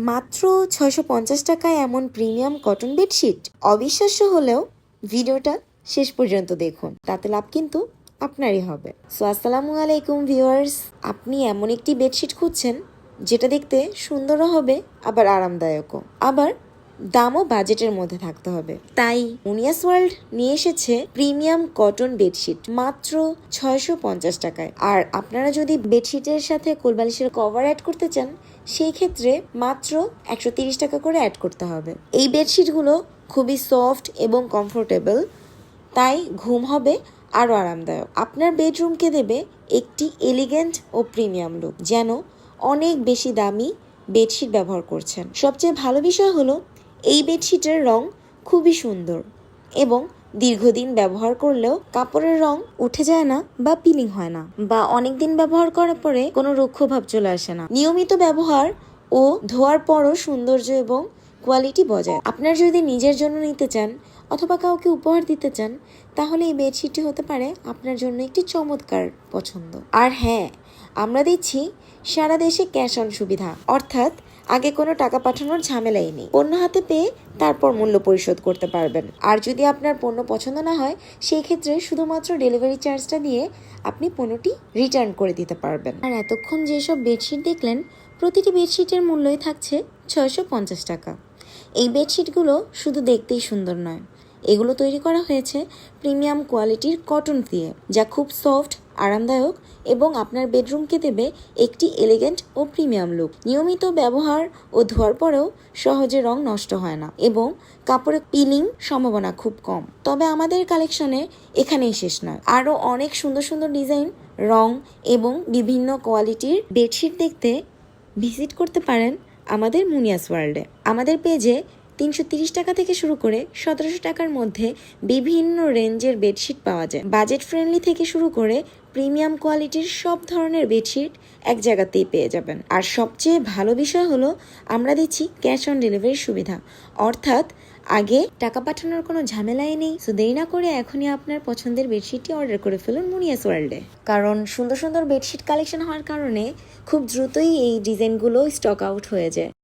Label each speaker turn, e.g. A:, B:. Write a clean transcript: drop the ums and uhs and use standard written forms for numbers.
A: মাত্র ৬৫০ টাকায় এমন প্রিমিয়াম কটন বেডশিট। অবিশ্বাস্য হলেও ভিডিওটা শেষ পর্যন্ত দেখুন, তাতে লাভ কিন্তু আপনারই হবে। সো আসসালামু আলাইকুম ভিউয়ার্স, আপনি এমন একটি বেডশিট খুঁজছেন যেটা দেখতে সুন্দরও হবে, আবার আরামদায়কও, আবার দামও বাজেটের মধ্যে থাকতে হবে। তাই মুনিয়াস ওয়ার্ল্ড নিয়ে এসেছে প্রিমিয়াম কটন বেডশিট মাত্র ৬৫০ টাকায়। আর আপনারা যদি বেডশিটের সাথে কোলবালিশের কভার অ্যাড করতে চান, সেই ক্ষেত্রে মাত্র ১৩০ টাকা করে অ্যাড করতে হবে। এই বেডশিটগুলো খুবই সফট এবং কমফোর্টেবল, তাই ঘুম হবে আরও আরামদায়ক। আপনার বেডরুমকে দেবে একটি এলিগেন্ট ও প্রিমিয়াম লুক, যেন অনেক বেশি দামি বেডশিট ব্যবহার করছেন। সবচেয়ে ভালো বিষয় হলো এই বেডশিটের রং খুবই সুন্দর এবং দীর্ঘদিন ব্যবহার করলেও কাপড়ের রং উঠে যায় না বা পিলিং হয় না, বা অনেকদিন ব্যবহার করার পরে কোনো রুক্ষ ভাব চলে আসে না। নিয়মিত ব্যবহার ও ধোয়ার পরও সৌন্দর্য এবং কোয়ালিটি বজায়। আপনার যদি নিজের জন্য নিতে চান অথবা কাউকে উপহার দিতে চান, তাহলে এই বেডশিটটি হতে পারে আপনার জন্য একটি চমৎকার পছন্দ। আর হ্যাঁ, আমরা দিচ্ছি সারা দেশে ক্যাশ অন সুবিধা, অর্থাৎ আগে কোনো টাকা পাঠানোর ঝামেলাই নেই। পণ্য হাতে পেয়ে তারপর মূল্য পরিশোধ করতে পারবেন। আর যদি আপনার পণ্য পছন্দ না হয়, সেই ক্ষেত্রে শুধুমাত্র ডেলিভারি চার্জটা দিয়ে আপনি পণ্যটি রিটার্ন করে দিতে পারবেন। আর এতক্ষণ যেসব বেডশিট দেখলেন, প্রতিটি বেডশিটের মূল্যই থাকছে ৬৫০ টাকা। এই বেডশিটগুলো শুধু দেখতেই সুন্দর নয়, এগুলো তৈরি করা হয়েছে প্রিমিয়াম কোয়ালিটির কটন দিয়ে, যা খুব সফট, আরামদায়ক এবং আপনার বেডরুমকে দেবে একটি এলিগেন্ট ও প্রিমিয়াম লুক। নিয়মিত ব্যবহার ও ধোয়ার পরেও সহজে রং নষ্ট হয় না এবং কাপড়ে পিলিং সম্ভাবনা খুব কম। তবে আমাদের কালেকশনে এখানেই শেষ নয়, আরও অনেক সুন্দর সুন্দর ডিজাইন, রং এবং বিভিন্ন কোয়ালিটির বেডশিট দেখতে ভিজিট করতে পারেন আমাদের মুনিয়াস ওয়ার্ল্ডে। আমাদের পেজে ৩৩০ টাকা থেকে শুরু করে ১৭০০ টাকার মধ্যে বিভিন্ন রেঞ্জের বেডশিট পাওয়া যায়। বাজেট ফ্রেন্ডলি থেকে শুরু করে প্রিমিয়াম কোয়ালিটির সব ধরনের বেডশিট এক জায়গাতেই পেয়ে যাবেন। আর সবচেয়ে ভালো বিষয় হলো আমরা দিচ্ছি ক্যাশ অন ডেলিভারির সুবিধা, অর্থাৎ আগে টাকা পাঠানোর কোনো ঝামেলাই নেই। সো দেরি না করে এখনই আপনার পছন্দের বেডশিটটি অর্ডার করে ফেলুন মুনিয়াস ওয়ার্ল্ডে, কারণ সুন্দর সুন্দর বেডশিট কালেকশন হওয়ার কারণে খুব দ্রুতই এই ডিজাইনগুলো স্টক আউট হয়ে যায়।